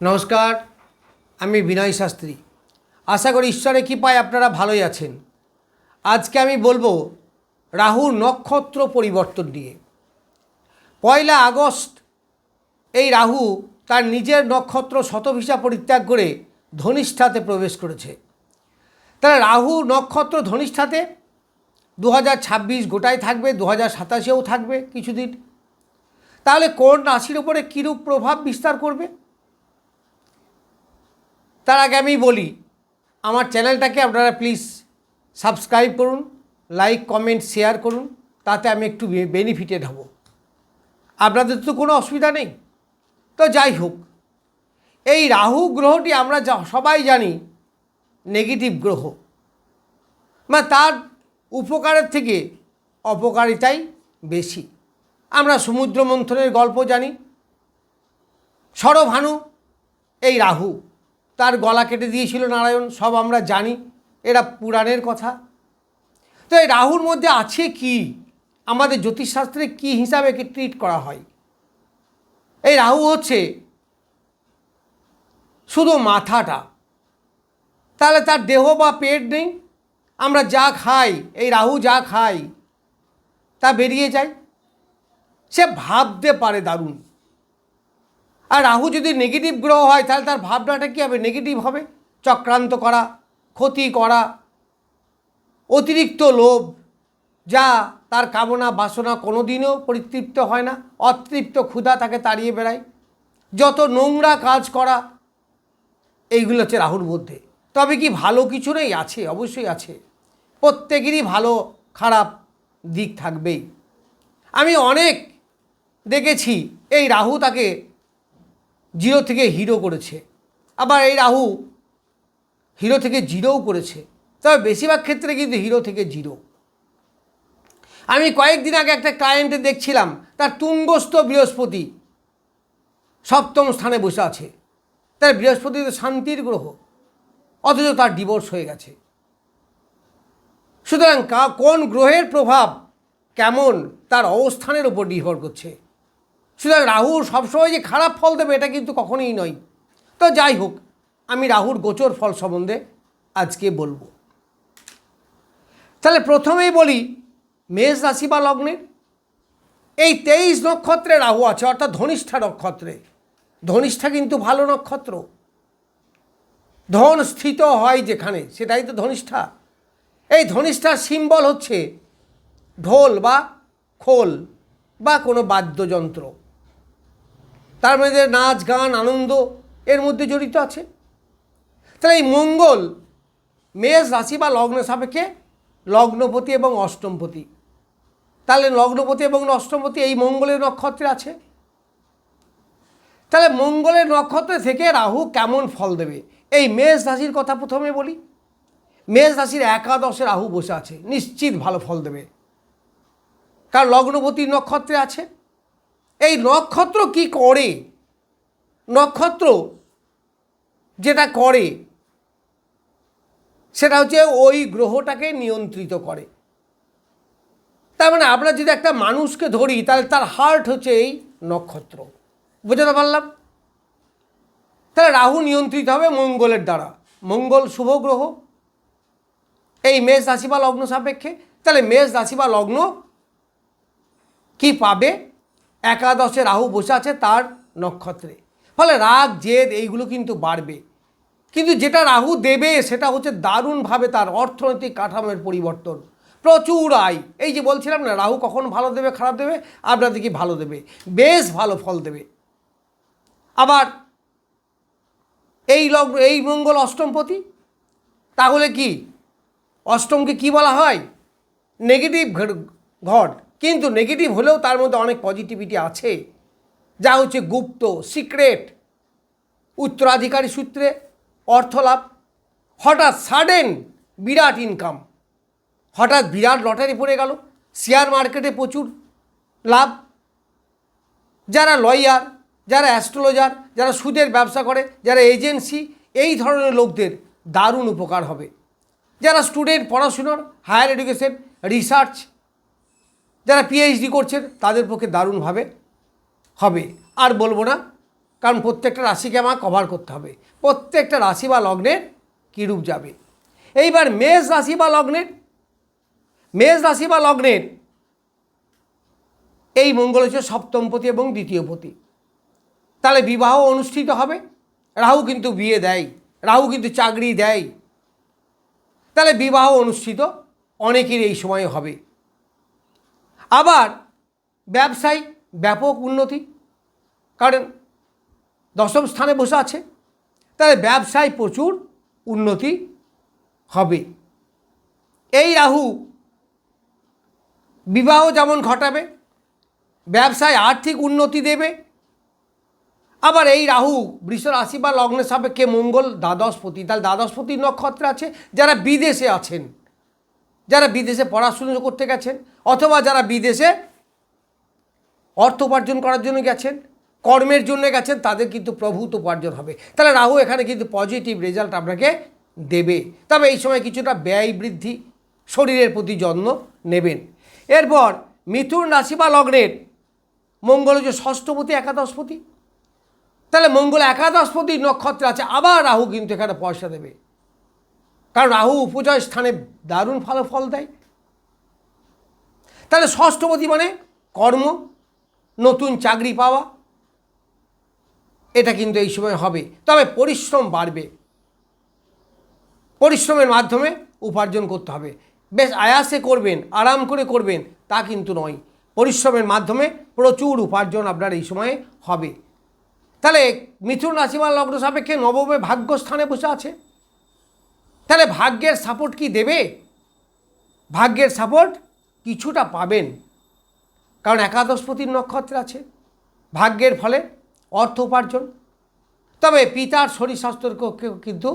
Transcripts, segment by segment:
নমস্কার, আমি বিনয় শাস্ত্রী। আশা করি ঈশ্বরের কৃপায় আপনারা ভালোই আছেন। আজকে আমি বলবো রাহুর নক্ষত্র পরিবর্তন নিয়ে। 1 আগস্ট এই রাহু তার নিজের নক্ষত্র শতভিসা পরিত্যাগ করে ধনিষ্ঠাতে প্রবেশ করেছে। তাহলে রাহু নক্ষত্র ধনিষ্ঠাতে 2026 গোটায় থাকবে, 2027-এও থাকবে কিছুদিন। তাহলে কোন রাশির উপরে কীরূপ প্রভাব বিস্তার করবে তার আগে আমি বলি, আমার চ্যানেলটাকে আপনারা প্লিজ সাবস্ক্রাইব করুন, লাইক কমেন্ট শেয়ার করুন, তাতে আমি একটু বেনিফিটেড হব। আপনাদের তো কোনো অসুবিধা নেই। তো যাই হোক, এই রাহু গ্রহটি আমরা সবাই জানি নেগেটিভ গ্রহ, মানে তার উপকারের থেকে অপকারিতাই বেশি। আমরা সমুদ্র মন্থনের গল্প জানি। ষড়ভানু এই রাহু, তার গলা কেটে দিয়েছিল নারায়ণ, সব আমরা জানি, এরা পুরাণের কথা। তো এই রাহুর মধ্যে আছে কি, আমাদের জ্যোতিষশাস্ত্রে কী হিসাবে একে ট্রিট করা হয়? এই রাহু হচ্ছে শুধু মাথাটা, তাহলে তার দেহ বা পেট নেই। আমরা যা খাই, এই রাহু যা খাই তা বেরিয়ে যায়। সে ভাবতে পারে দারুণ। আর রাহু যদি নেগেটিভ গ্রহ হয় তাহলে তার ভাবনাটা কী হবে? নেগেটিভ হবে। চক্রান্ত করা, ক্ষতি করা, অতিরিক্ত লোভ, যা তার কামনা বাসনা কোনো দিনও পরিতৃপ্ত হয় না, অতৃপ্ত ক্ষুধা তাকে তাড়িয়ে বেড়ায়, যত নোংরা কাজ করা, এইগুলো হচ্ছে রাহুর মধ্যে। তবে কি ভালো কিছু নেই? আছে, অবশ্যই আছে। প্রত্যেকেরই ভালো খারাপ দিক থাকবেই। আমি অনেক দেখেছি এই রাহু তাকে 0 থেকে হিরো করেছে, আবার এই রাহু হিরো থেকে 0ও করেছে। তবে বেশিরভাগ ক্ষেত্রে কিন্তু হিরো থেকে 0। আমি কয়েকদিন আগে একটা ক্লায়েন্টে দেখছিলাম, তার তুঙ্গস্থ বৃহস্পতি 7ম স্থানে বসে আছে। তার বৃহস্পতি তো শান্তির গ্রহ, অথচ তার ডিভোর্স হয়ে গেছে। সুতরাং কোন গ্রহের প্রভাব কেমন তার অবস্থানের উপর নির্ভর করছে। সুতরাং রাহু সবসময় যে খারাপ ফল দেবে এটা কিন্তু কখনোই নয়। তো যাই হোক, আমি রাহুর গোচর ফল সম্বন্ধে আজকে বলবো। তাহলে প্রথমেই বলি মেষ রাশি বা লগ্নের এই 23 নক্ষত্রে রাহু আছে, অর্থাৎ ধনিষ্ঠা নক্ষত্রে। ধনিষ্ঠা কিন্তু ভালো নক্ষত্র। ধন স্থিত হয় যেখানে, সেটাই তো ধনিষ্ঠা। এই ধনিষ্ঠার সিম্বল হচ্ছে ঢোল বা খোল বা কোনো বাদ্যযন্ত্র। তার মধ্যে নাচ গান আনন্দ এর মধ্যে জড়িত আছে। তাহলে এই মঙ্গল মেষ রাশি বা লগ্ন সাপেক্ষে লগ্নপতি এবং অষ্টমপতি। তাহলে লগ্নপতি এবং অষ্টমপতি এই মঙ্গলের নক্ষত্রে আছে। তাহলে মঙ্গলের নক্ষত্রে থেকে রাহু কেমন ফল দেবে? এই মেষ রাশির কথা প্রথমে বলি। মেষ রাশির একাদশে রাহু বসে আছে, নিশ্চিত ভালো ফল দেবে, কারণ লগ্নপতির নক্ষত্রে আছে। এই নক্ষত্র কি করে? নক্ষত্র যেটা করে সেটা হচ্ছে ওই গ্রহটাকে নিয়ন্ত্রিত করে। তার মানে আমরা যদি একটা মানুষকে ধরি তাহলে তার হার্ট হচ্ছে এই নক্ষত্র। বুঝতে পারলাম? তাহলে রাহু নিয়ন্ত্রিত হবে মঙ্গলের দ্বারা। মঙ্গল শুভ গ্রহ এই মেষ রাশি বা লগ্ন সাপেক্ষে। তাহলে মেষ রাশি বা লগ্ন কি পাবে? একাদশে রাহু বসে আছে তার নক্ষত্রে। ফলে রাগ জেদ এইগুলো কিন্তু বাড়বে। কিন্তু যেটা রাহু দেবে সেটা হচ্ছে দারুণভাবে তার অর্থনৈতিক কাঠামোর পরিবর্তন, প্রচুর আয়। এই যে বলছিলাম না, রাহু কখন ভালো দেবে খারাপ দেবে, আপনাদের কি ভালো দেবে, বেশ ভালো ফল দেবে। আবার এই মঙ্গল অষ্টমপতি, তাহলে কি অষ্টমকে কি বলা হয়? নেগেটিভ ঘট। কিন্তু নেগেটিভ হলেও তার মধ্যে অনেক পজিটিভিটি আছে, যা হচ্ছে গুপ্ত সিক্রেট, উত্তরাধিকারী সূত্রে অর্থলাভ, হঠাৎ সাডেন বিরাট ইনকাম, হঠাৎ বিরাট লটারি পড়ে গেল, শেয়ার মার্কেটে প্রচুর লাভ। যারা লয়ার, যারা অ্যাস্ট্রোলজার, যারা সুদের ব্যবসা করে, যারা এজেন্সি, এই ধরনের লোকদের দারুণ উপকার হবে। যারা স্টুডেন্ট, পড়াশুনোর হায়ার এডুকেশন রিসার্চ, যারা পিএইচডি করছেন, তাদের পক্ষে দারুণভাবে হবে। আর বলবো না, কারণ প্রত্যেকটা রাশিকে আমার কভার করতে হবে, প্রত্যেকটা রাশি বা লগ্নের কীরূপ যাবে। এইবার মেষ রাশি বা লগ্নের এই মঙ্গল হচ্ছে সপ্তমপতি এবং দ্বিতীয়পতি। তাহলে বিবাহ অনুষ্ঠিত হবে, রাহু কিন্তু বিয়ে দেয়, রাহু কিন্তু চাকরি দেয়। তাহলে বিবাহ অনুষ্ঠিত অনেকের এই সময় হবে। আবার ব্যবসায় ব্যাপক উন্নতি, কারণ দশম স্থানে বসে আছে, তাহলে ব্যবসায় প্রচুর উন্নতি হবে। এই রাহু বিবাহ যেমন ঘটাবে, ব্যবসায় আর্থিক উন্নতি দেবে। আবার এই রাহু বৃষ রাশি বা লগ্নের সাপেক্ষে মঙ্গল দ্বাদশপতি, তাহলে দ্বাদশপতির নক্ষত্র আছে। যারা বিদেশে আছেন, যারা বিদেশে পড়াশুনো করতে গেছেন, অথবা যারা বিদেশে অর্থ উপার্জন করার জন্য গেছেন, কর্মের জন্য গেছেন, তাদের কিন্তু প্রভূত উপার্জন হবে। তাহলে রাহু এখানে কিন্তু পজিটিভ রেজাল্ট আপনাকে দেবে। তবে এই সময় কিছুটা ব্যয় বৃদ্ধি, শরীরের প্রতি যত্ন নেবেন। এরপর মিথুন রাশি বা লগ্নের মঙ্গল হচ্ছে ষষ্ঠপতি একাদশপতি, তাহলে মঙ্গল একাদশপতির নক্ষত্র আছে। আবার রাহু কিন্তু এখানে পয়সা দেবে, কারণ রাহু উপজয় স্থানে দারুণ ফল দেয়। তাহলে ষষ্ঠপতি মানে কর্ম, নতুন চাকরি পাওয়া, এটা কিন্তু এই সময় হবে। তবে পরিশ্রম বাড়বে, পরিশ্রমের মাধ্যমে উপার্জন করতে হবে। বেশ আয়াসে করবেন, আরাম করে করবেন তা কিন্তু নয়, পরিশ্রমের মাধ্যমে প্রচুর উপার্জন আপনার এই সময়ে হবে। তাহলে মিথুন রাশি বা লগ্ন সাপেক্ষে নবমে ভাগ্যস্থানে বসে আছে, তাহলে ভাগ্যের সাপোর্ট কি দেবে? ভাগ্যের সাপোর্ট কিছুটা পাবেন, কারণ একাদশপতির নক্ষত্র আছে। ভাগ্যের ফলে অর্থ উপার্জন। তবে পিতার শরীর স্বাস্থ্যের কিন্তু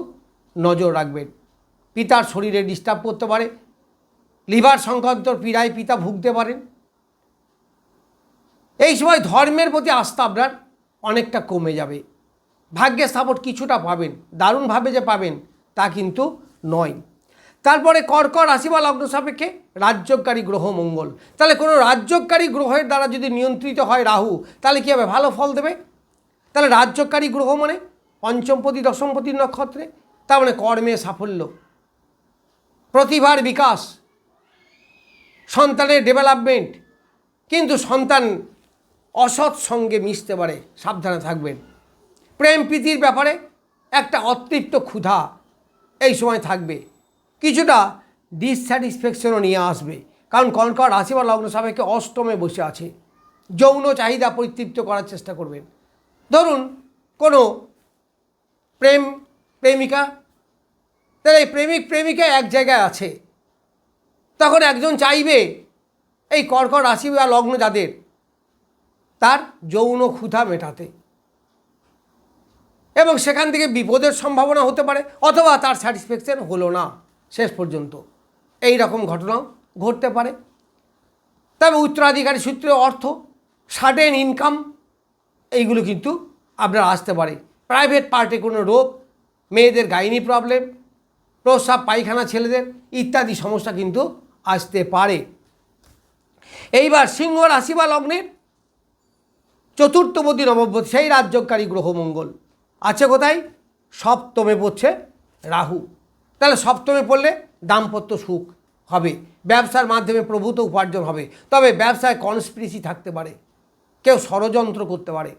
নজর রাখবেন। পিতার শরীরে ডিস্টার্ব করতে পারে, লিভার সংক্রান্ত পীড়ায় পিতা ভুগতে পারেন। এই সময় ধর্মের প্রতি আস্থা আপনার অনেকটা কমে যাবে। ভাগ্যের সাপোর্ট কিছুটা পাবেন, দারুণভাবে যে পাবেন তা কিন্তু নয়। তারপরে কর্কট রাশি বা লগ্ন সাপেক্ষে রাজ্যকারী গ্রহ মঙ্গল, তাহলে কোনো রাজ্যকারী গ্রহের দ্বারা যদি নিয়ন্ত্রিত হয় রাহু, তাহলে কী হবে? ভালো ফল দেবে। তাহলে রাজ্যকারী গ্রহ মানে পঞ্চমপতি দশমপতির নক্ষত্রে, তার মানে কর্মে সাফল্য, প্রতিভার বিকাশ, সন্তানের ডেভেলপমেন্ট। কিন্তু সন্তান অসৎ সঙ্গে মিশতে পারে, সাবধানে থাকবেন। প্রেম প্রীতির ব্যাপারে একটা অতৃপ্ত ক্ষুধা এই সময় থাকবে, কিছুটা ডিসস্যাটিসফ্যাকশনও নিয়ে আসবে, কারণ কর্কট রাশি বা লগ্ন সাপেক্ষে অষ্টমে বসে আছে। যৌন চাহিদা পরিতৃপ্ত করার চেষ্টা করবেন। ধরুন কোনো প্রেমিকা, তাহলে এই প্রেমিকা এক জায়গায় আছে, তখন একজন চাইবে এই কর্কট রাশি বা লগ্ন যাদের, তার যৌন ক্ষুধা মেটাতে, এবং সেখান থেকে বিপদের সম্ভাবনা হতে পারে, অথবা তার স্যাটিসফ্যাকশন হলো না শেষ পর্যন্ত, এই রকম ঘটনাও ঘটতে পারে। তবে উত্তরাধিকারী সূত্রে অর্থ, সাডেন ইনকাম, এইগুলো কিন্তু আপনার আসতে পারে। প্রাইভেট পার্টে কোনো রোগ, মেয়েদের গাইনি প্রবলেম, প্রস্রাব পায়খানা ছেলেদের ইত্যাদি সমস্যা কিন্তু আসতে পারে। এইবার সিংহ রাশি বা লগ্নের চতুর্থপতি নবমপতি সেই রাজ্যকারী গ্রহ মঙ্গল আছে কোথায়? সপ্তমে পড়ছে রাহু। তাহলে সপ্তমে পড়লে দাম্পত্য সুখ হবে, ব্যবসার মাধ্যমে প্রভূত উপার্জন হবে। তবে ব্যবসায় কনস্পিরেসি থাকতে পারে, কেউ ষড়যন্ত্র করতে পারে,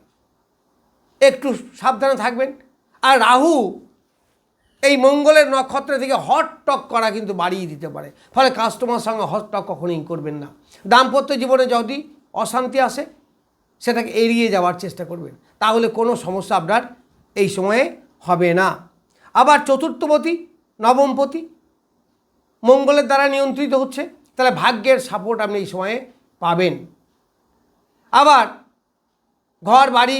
একটু সাবধানে থাকবেন। আর রাহু এই মঙ্গলের নক্ষত্র থেকে হট টক করা কিন্তু বাড়িয়ে দিতে পারে, ফলে কাস্টমার সঙ্গে হট টক কখনোই করবেন না। দাম্পত্য জীবনে যদি অশান্তি আসে সেটাকে এড়িয়ে যাওয়ার চেষ্টা করবেন, তাহলে কোনো সমস্যা আপনার এই সময়ে হবে না। আবার চতুর্থপতি নবমপতি মঙ্গলের দ্বারা নিয়ন্ত্রিত হচ্ছে, তাহলে ভাগ্যের সাপোর্ট আপনি এই সময়ে পাবেন। আবার ঘর বাড়ি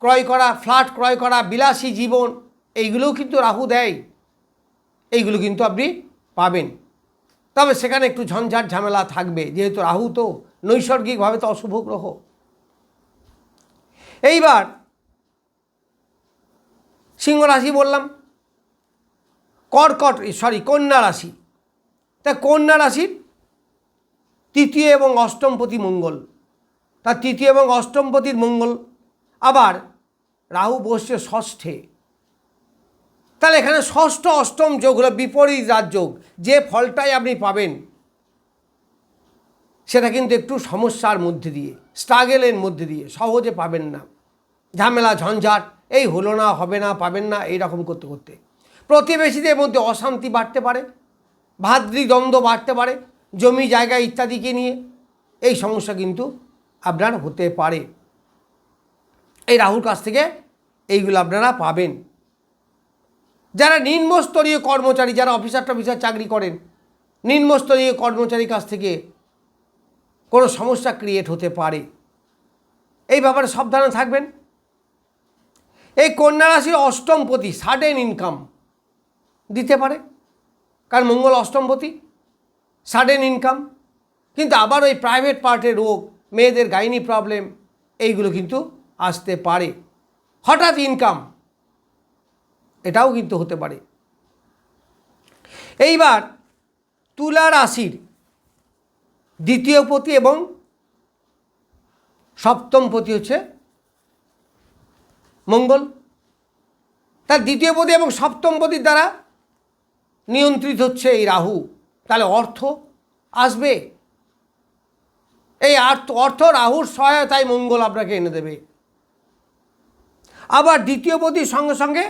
ক্রয় করা, ফ্ল্যাট ক্রয় করা, বিলাসী জীবন, এইগুলোও কিন্তু রাহু দেয়, এইগুলো কিন্তু আপনি পাবেন। তবে সেখানে একটু ঝঞ্ঝাট ঝামেলা থাকবে, যেহেতু রাহু তো নৈসর্গিকভাবে তো অশুভ গ্রহ। এইবার সিংহ রাশি বললাম, কন্যা রাশি। তা কন্যা রাশির তৃতীয় এবং অষ্টমপতি মঙ্গল, তার তৃতীয় এবং অষ্টমপতির মঙ্গল আবার রাহু বসছে ষষ্ঠে। তাহলে এখানে ষষ্ঠ অষ্টম যোগ হলো বিপরীত রাজযোগ। যে ফলটাই আপনি পাবেন সেটা কিন্তু একটু সমস্যার মধ্যে দিয়ে, স্ট্রাগেলের মধ্যে দিয়ে, সহজে পাবেন না। ঝামেলা ঝঞ্ঝাট, এই হলো না, হবে না, পাবেন না, এইরকম করতে করতে প্রতিবেশীদের মধ্যে অশান্তি বাড়তে পারে, ভাতৃদ্বন্দ্ব বাড়তে পারে, জমি জায়গা ইত্যাদিকে নিয়ে এই সমস্যা কিন্তু আপনার হতে পারে। এই রাহুর কাছ থেকে এইগুলো আপনারা পাবেন। যারা নিম্নস্তরীয় কর্মচারী, যারা অফিসার টফিসার চাকরি করেন, নিম্নস্তরীয় কর্মচারীর কাছ থেকে কোনো সমস্যা ক্রিয়েট হতে পারে, এই ব্যাপারে সাবধানে থাকবেন। এই কন্যা রাশির অষ্টমপতি সাডেন ইনকাম দিতে পারে, কারণ মঙ্গল অষ্টমপতি, সাডেন ইনকাম। কিন্তু আবার ওই প্রাইভেট পার্টের রোগ, মেয়েদের গাইনি প্রবলেম, এইগুলো কিন্তু আসতে পারে। হঠাৎ ইনকাম, এটাও কিন্তু হতে পারে। এইবার তুলা রাশির দ্বিতীয়পতি এবং সপ্তমপতি হচ্ছে মঙ্গল। তার দ্বিতীয়পতি এবং সপ্তমপতির দ্বারা নিয়ন্ত্রিত হচ্ছে এই রাহু। তাহলে অর্থ আসবে, এই অর্থ রাহুর সহায়তায় মঙ্গল আপনাকে এনে দেবে। আবার দ্বিতীয়পতির সঙ্গে সঙ্গে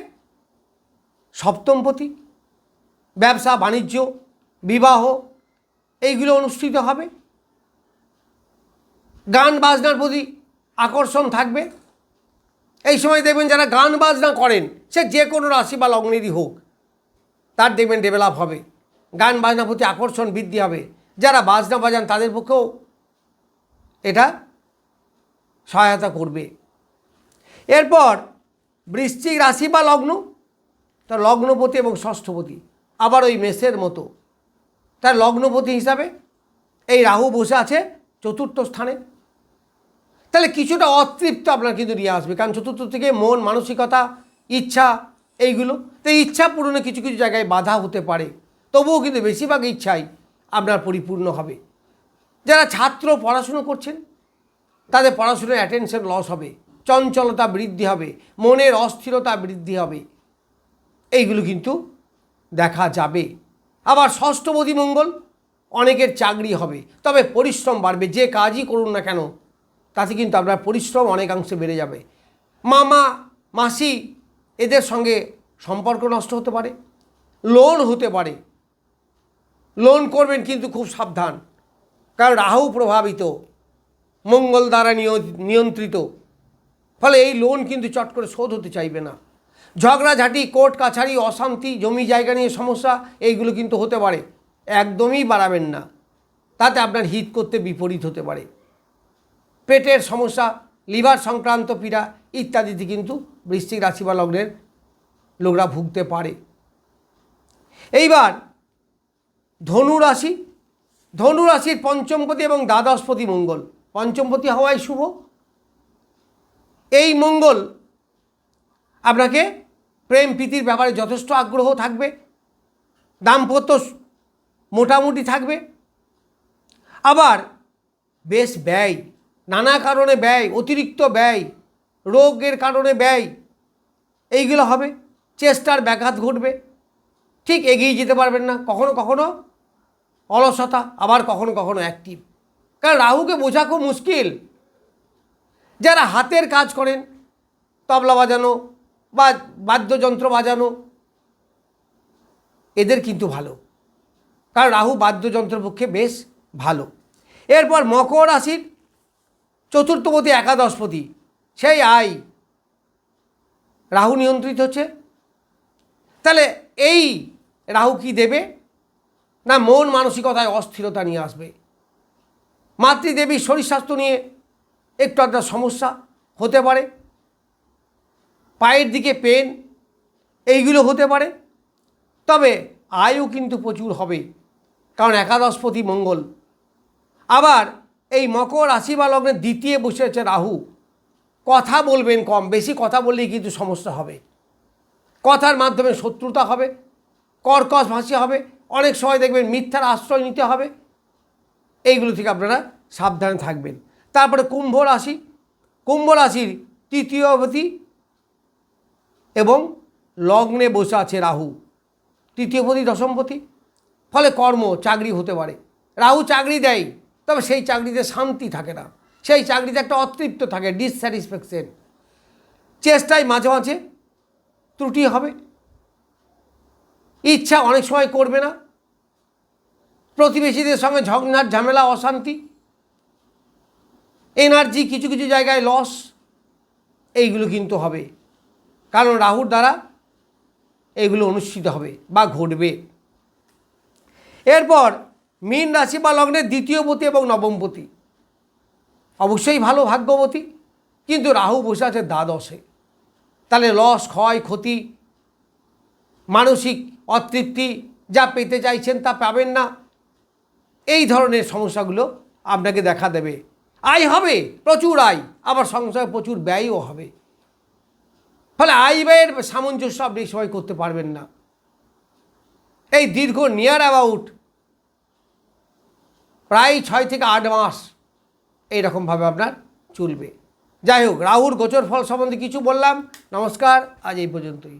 সপ্তমপতি, ব্যবসা বাণিজ্য বিবাহ এইগুলো অনুষ্ঠিত হবে। গান বাজনার প্রতি আকর্ষণ থাকবে। এই সময় দেখবেন যারা গান বাজনা করেন, সে যে কোনো রাশি বা লগ্নেরই হোক, তার দেখবেন ডেভেলপ হবে, গান বাজনার প্রতি আকর্ষণ বৃদ্ধি হবে। যারা বাজনা বাজান তাদের পক্ষেও এটা সহায়তা করবে। এরপর বৃশ্চিক রাশি বা লগ্ন, তার লগ্নপতি এবং ষষ্ঠপতি আবার ওই মেষের মতো, তার লগ্নপতি হিসাবে এই রাহু বসে আছে চতুর্থ স্থানে। তাহলে কিছুটা অতৃপ্ত আপনার কিন্তু নিয়ে আসবে, কারণ চতুর্থ থেকে মন, মানসিকতা, ইচ্ছা, এইগুলো তো ইচ্ছা পূরণে কিছু কিছু জায়গায় বাধা হতে পারে, তবুও কিন্তু বেশিরভাগ ইচ্ছাই আপনার পরিপূর্ণ হবে। যারা ছাত্র পড়াশুনো করছেন, তাদের পড়াশুনোর অ্যাটেনশন লস হবে, চঞ্চলতা বৃদ্ধি হবে, মনের অস্থিরতা বৃদ্ধি হবে, এইগুলো কিন্তু দেখা যাবে। আবার ষষ্ঠপতি মঙ্গল, অনেকের চাকরি হবে, তবে পরিশ্রম বাড়বে। যে কাজই করুন না কেন তাতে কিন্তু আপনার পরিশ্রম অনেকাংশে বেড়ে যাবে। মামা মাসি এদের সঙ্গে সম্পর্ক নষ্ট হতে পারে, লোন হতে পারে, লোন করবেন কিন্তু খুব সাবধান, কারণ রাহু প্রভাবিত, মঙ্গল দ্বারা নিয়ন্ত্রিত, ফলে এই লোন কিন্তু চট করে শোধ হতে চাইবে না। ঝগড়াঝাঁটি, কোর্ট কাছারি, অশান্তি, জমি জায়গা নিয়ে সমস্যা, এইগুলো কিন্তু হতে পারে, একদমই বাড়াবেন না, তাতে আপনার হিত করতে বিপরীত হতে পারে। পেটের সমস্যা, লিভার সংক্রান্ত পীড়া ইত্যাদিতে কিন্তু বৃশ্চিক রাশি বা লগ্নের লোকরা ভুগতে পারে। এইবার ধনুরাশি, ধনুরাশির পঞ্চমপতি এবং দ্বাদশপতি মঙ্গল, পঞ্চমপতি হওয়াই শুভ। এই মঙ্গল আপনাকে প্রেম প্রীতির ব্যাপারে যথেষ্ট আগ্রহ থাকবে, দাম্পত্য মোটামুটি থাকবে। আবার বেশ ব্যয়, নানা কারণে ব্যয়, অতিরিক্ত ব্যয়, রোগের কারণে ব্যয়, এইগুলো হবে, চেষ্টার ব্যাঘাত ঘটবে, ঠিক এগিয়ে যেতে পারবেন না, কখনো কখনো অলসতা, আবার কখনো কখনো অ্যাক্টিভ। কারণ রাহুকে বোঝা খুব মুশকিল। যারা হাতের কাজ করেন, তবলা বাজানো বা বাদ্যযন্ত্র বাজানো, এদের কিন্তু ভালো, কারণ রাহু বাদ্যযন্ত্রের পক্ষে বেশ ভালো। এরপর মকর রাশির চতুর্থপতি একাদশপতি, সেই আয় রাহু নিয়ন্ত্রিত হচ্ছে। তাহলে এই রাহু কি দেবে না, মন মানসিকতায় অস্থিরতা নিয়ে আসবে। মাতৃদেবীর শরীর স্বাস্থ্য নিয়ে একটু একটা সমস্যা হতে পারে, পায়ের দিকে পেন, এইগুলো হতে পারে। তবে আয়ও কিন্তু প্রচুর হবে, কারণ একাদশপতি মঙ্গল। আবার এই মকর রাশি বা লগ্নের দ্বিতীয় বসে আছে রাহু, কথা বলবেন কম, বেশি কথা বললেই কিন্তু সমস্যা হবে, কথার মাধ্যমে শত্রুতা হবে, কর্কশ ভাষী হবে, অনেক সময় দেখবেন মিথ্যার আশ্রয় নিতে হবে, এইগুলো থেকে আপনারা সাবধানে থাকবেন। তারপরে কুম্ভ রাশি, কুম্ভ রাশির তৃতীয়পতি এবং লগ্নে বসে আছে রাহু, তৃতীয়পতি দশমপতি। ফলে কর্ম চাকরি হতে পারে। রাহু চাকরি দেয়, তবে সেই চাকরিতে শান্তি থাকে না, সেই চাকরিতে একটা অতৃপ্ত থাকে, ডিসস্যাটিসফ্যাকশন। চেষ্টায় মাঝে মাঝে ত্রুটি হবে, ইচ্ছা অনেক সময় করবে না, প্রতিবেশীদের সঙ্গে ঝগড়াঝাট ঝামেলা অশান্তি, এনার্জি কিছু কিছু জায়গায় লস, এইগুলো কিন্তু হবে, কারণ রাহুর দ্বারা এইগুলো অনুষ্ঠিত হবে বা ঘটবে। এরপর মীন রাশি বা লগ্নের দ্বিতীয়পতি এবং নবমপতি অবশ্যই ভালো ভাগ্যবতী, কিন্তু রাহু বসে আছে দ্বাদশে। তাহলে লস, ক্ষয়, ক্ষতি, মানসিক অতৃপ্তি, যা পেতে চাইছেন তা পাবেন না, এই ধরনের সমস্যাগুলো আপনাকে দেখা দেবে। আয় হবে প্রচুর আয়, আবার সংসারে প্রচুর ব্যয়ও হবে। ফলে আয় ব্যয়ের সামঞ্জস্য আপনি এই সময় করতে পারবেন না। এই দীর্ঘ নিয়ার অ্যাবাউট প্রায় 6 থেকে 8 মাস এইরকমভাবে আপনার চলবে। যাই হোক, রাহুর গোচর ফল সম্বন্ধে কিছু বললাম। নমস্কার, আজ এই পর্যন্তই।